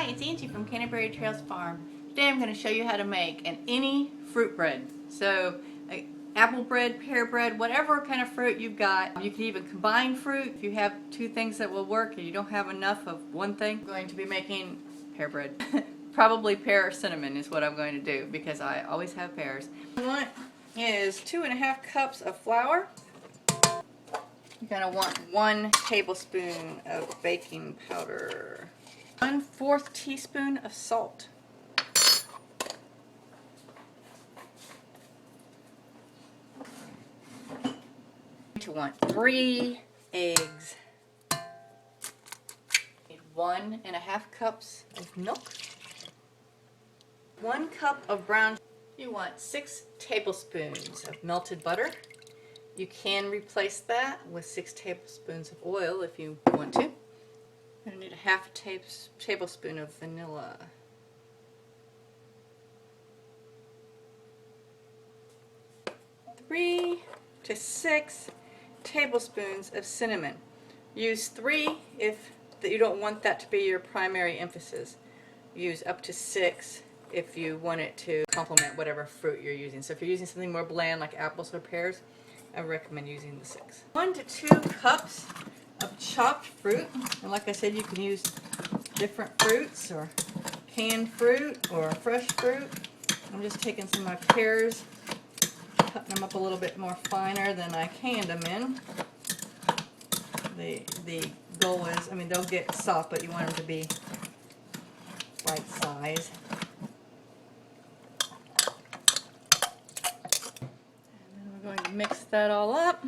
it's Angie from Canterbury Trails Farm. Today I'm going to show you how to make any fruit bread. So apple bread, pear bread, whatever kind of fruit you've got. You can even combine fruit if you have two things that will work and you don't have enough of one thing. I'm going to be making pear bread. Probably pear cinnamon is what I'm going to do because I always have pears. What I want is 2.5 cups of flour. You're going to want 1 tablespoon of baking powder. 1/4 teaspoon of salt. You want 3 eggs. Need 1.5 cups of milk. 1 cup of brown. You want 6 tablespoons of melted butter. You can replace that with 6 tablespoons of oil if you want to. You're going to need 1/2 tablespoon of vanilla. Three to 6 tablespoons of cinnamon. Use 3 if you don't want that to be your primary emphasis. Use up to 6 if you want it to complement whatever fruit you're using. So if you're using something more bland like apples or pears, I recommend using the 6. 1 to 2 cups of chopped fruit. And like I said, you can use different fruits or canned fruit or fresh fruit. I'm just taking some of my pears, cutting them up a little bit more finer than I canned them in. The goal is, I mean, they'll get soft, but you want them to be right size. And then we're going to mix that all up.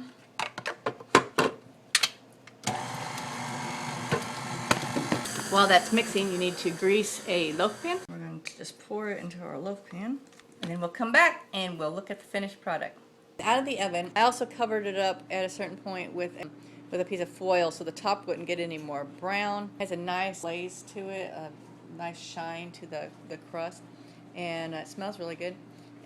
While that's mixing, you need to grease a loaf pan. We're going to just pour it into our loaf pan, and then we'll come back and we'll look at the finished product. Out of the oven, I also covered it up at a certain point with a piece of foil so the top wouldn't get any more brown. It has a nice glaze to it, a nice shine to the crust, and it smells really good.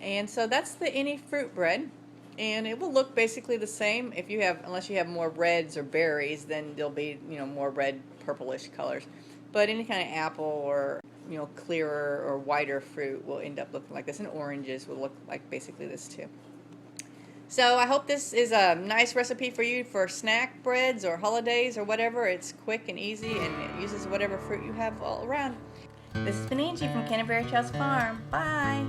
And so that's the any fruit bread, and it will look basically the same if you have, unless you have more reds or berries, then there'll be, you know, more red purplish colors. But any kind of apple or, you know, clearer or whiter fruit will end up looking like this, and oranges will look like basically this too. So I hope this is a nice recipe for you for snack breads or holidays or whatever. It's quick and easy and it uses whatever fruit you have all around. This has been Angie from Canterbury Trails Farm. Bye!